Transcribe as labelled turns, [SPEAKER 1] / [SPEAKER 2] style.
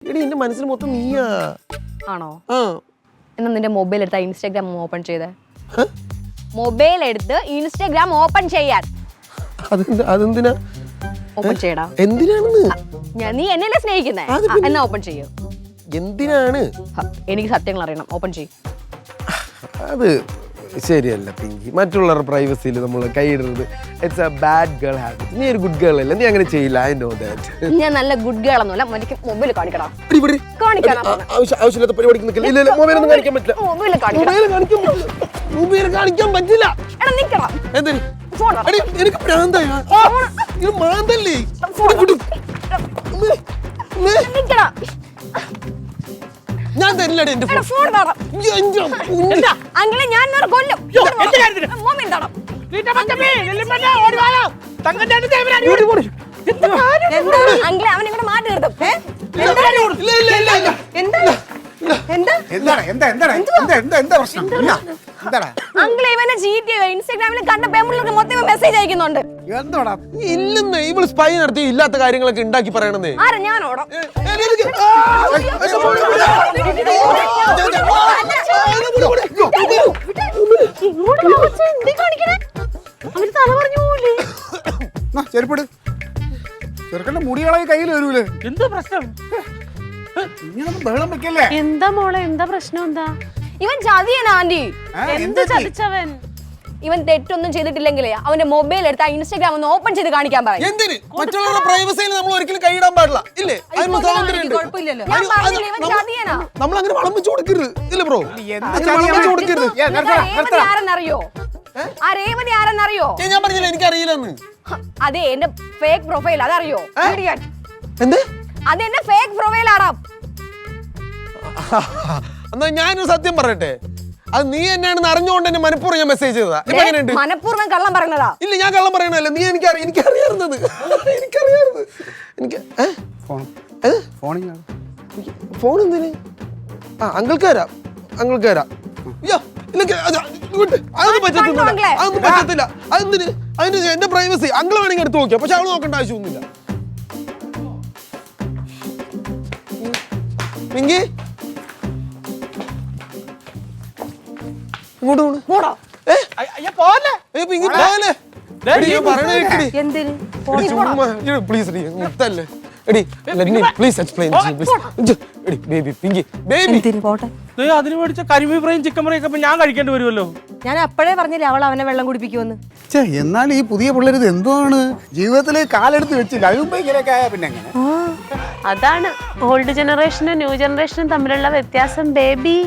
[SPEAKER 1] എടി എന്റെ മനസ്സിൽ മൊത്തം നീയാ.
[SPEAKER 2] ആണോ?
[SPEAKER 1] ആ
[SPEAKER 2] എന്നാ നിന്റെ മൊബൈൽ എടുത്താ ഇൻസ്റ്റാഗ്രാം ഓപ്പൺ ചെയ്തേ. മൊബൈൽ എടുത്ത് ഇൻസ്റ്റാഗ്രാം ഓപ്പൺ ചെയ്യാൻ.
[SPEAKER 1] അതെന്തിനാ
[SPEAKER 2] ഓപ്പൺ ചെയ്യടാ.
[SPEAKER 1] എന്തിനാണെന്ന്?
[SPEAKER 2] നീ എന്നെ സ്നേഹിക്കുന്നേ, എന്നാ ഓപ്പൺ ചെയ്യൂ.
[SPEAKER 1] എന്തിനാണ്?
[SPEAKER 2] എനിക്ക് സത്യങ്ങൾ അറിയണം. ഓപ്പൺ ചെയ്യും.
[SPEAKER 1] അത് ശരിയല്ല പിങ്കി. മറ്റുള്ളവരുടെ പ്രൈവസിയിൽ നമ്മൾ കൈയിടുന്നത് it's a bad girl habit. നീ ഒരു ഗുഡ് ഗേൾ അല്ല, നീ അങ്ങനെ ചെയ്യില്ല. I know that.
[SPEAKER 2] ഞാൻ നല്ല ഗുഡ് ഗേൾ ഒന്നുമല്ല. എനിക്ക് മൊബൈൽ കാണിക്കണം.
[SPEAKER 1] ആവശ്യമില്ലാത്ത പരിപാടിക്ക് നിൽക്കില്ല. ഇല്ല മൊബൈലൊന്നും കാണിക്കാൻ പറ്റില്ല.
[SPEAKER 2] മൊബൈൽ കാണിക്കണം.
[SPEAKER 1] മൊബൈൽ കാണിക്കാൻ പറ്റില്ല.
[SPEAKER 2] എടാ നിക്കണം.
[SPEAKER 1] എന്തിന്? എനിക്ക് ഭ്രാന്തായ ഇത് മാന്തല്ലേ?
[SPEAKER 2] നിക്കണം.
[SPEAKER 1] ഞാൻ തരില്ലടി എന്റെ ഫോൺ.
[SPEAKER 2] ഫോൺ തരാം. അങ്ങനെ ഞാൻ നിന്നെ കൊല്ലും. മൊബൈൽ തരാം. അങ്കിളെ അവൻ ഇങ്ങനെ മാറ്റി നിർത്തും. അങ്കിളെ ഇവനെ ചീറ്റ് ചെയ്യുക. ഇൻസ്റ്റാഗ്രാമിൽ കണ്ട പെമ്പിള്ളേർക്ക് മൊത്തം മെസ്സേജ് അയക്കുന്നുണ്ട്.
[SPEAKER 1] ഇല്ലെന്ന് ഇവള് സ്പൈ നടത്തി ഇല്ലാത്ത കാര്യങ്ങളൊക്കെ ഉണ്ടാക്കി പറയണെന്നേ.
[SPEAKER 2] ആരാ? ഞാനോടോ?
[SPEAKER 3] ചെരുപ്പിട്. ചെറുക്കന്റെ മുടികളായി കയ്യിൽ വരൂലേ?
[SPEAKER 4] എന്താ പ്രശ്നം?
[SPEAKER 3] ഇങ്ങനൊന്നും ബഹളം വെക്കല്ലേ.
[SPEAKER 4] എന്താ മോളെ, എന്താ പ്രശ്നം? എന്താ
[SPEAKER 2] ഇവൻ ചതിയനാ ആന്റി.
[SPEAKER 4] എന്ത് ചതിച്ചവൻ?
[SPEAKER 2] ഇവൻ തെറ്റൊന്നും ചെയ്തിട്ടില്ലെങ്കിലേ അവന്റെ മൊബൈൽ എടുത്ത് ആ ഇൻസ്റ്റാഗ്രാം ഒന്ന് ഓപ്പൺ ചെയ്ത് കാണിക്കാൻ പറയും.
[SPEAKER 1] എന്തിന്? മറ്റുള്ളവരുടെ പ്രൈവസിയിൽ നമ്മൾ ഒരിക്കലും കൈയിടാൻ പാടില്ല. ഇല്ലേ? നമ്മൾ അങ്ങനെ വളം വെച്ച് കൊടുക്കരുത്. ഇല്ല ബ്രോ, കൊടുക്കരുത്.
[SPEAKER 2] ആരെന്നറിയോ? ആ രേവതി ആരെന്നറിയോ?
[SPEAKER 1] ഞാൻ പറഞ്ഞില്ല എനിക്ക് അറിയില്ലെന്ന്.
[SPEAKER 2] അതെ എന്റെ ഫേക്ക് പ്രൊഫൈൽ, അതറിയോ?
[SPEAKER 1] എന്ത്?
[SPEAKER 2] അതെന്റെ ഫേക്ക് പ്രൊഫൈൽ ആടാ.
[SPEAKER 1] എന്നാ ഞാനൊരു സത്യം പറയട്ടെ, അത് നീ എന്നാണെന്ന് അറിഞ്ഞുകൊണ്ട് എന്നെ മനഃപൂർവ്വം ഞാൻ മെസ്സേജ് ചെയ്തതാ.
[SPEAKER 2] മനഃപൂർവ്വം കള്ളം പറയുന്നതാ.
[SPEAKER 1] ഇല്ല ഞാൻ കള്ളം പറയണല്ലോ. നീ എനിക്കറിയാറുന്നത് ഫോൺ എന്തിന്? ആ അങ്കിൾക്ക് തരാം. അതൊന്നും പറ്റത്തില്ല. അതെന്തിന്? അതിന് എന്റെ പ്രൈവസി അങ്കിൾ വേണമെങ്കിൽ എടുത്ത് നോക്കിയാ. പക്ഷെ അവള് നോക്കേണ്ട ആവശ്യമൊന്നുമില്ല. പിങ്കി ഇങ്ങോട്ട് പോണോ? പ്ലീസ് മുത്തല്ലേ.
[SPEAKER 4] അതിന് മേടിച്ച കരിമീൻ ഫ്രൈയും ചിക്കൻ ഫ്രൈയും ഒക്കെ ഞാൻ കഴിക്കേണ്ടി വരുമല്ലോ.
[SPEAKER 2] ഞാൻ അപ്പോഴേ പറഞ്ഞില്ലേ അവൾ അവനെ വെള്ളം കുടിപ്പിക്കുമെന്ന്.
[SPEAKER 3] എന്നാൽ ഈ പുതിയ പിള്ളേർ ഇത് എന്താണ് ജീവിതത്തില് കാലെടുത്ത് വെച്ചില്ല. അതിനുമ്പോ ഇങ്ങനെയൊക്കെ ആയാ പിന്നെ എങ്ങനെ?
[SPEAKER 4] അതാണ് ഓൾഡ് ജനറേഷനും ന്യൂ ജനറേഷനും തമ്മിലുള്ള വ്യത്യാസം ബേബി.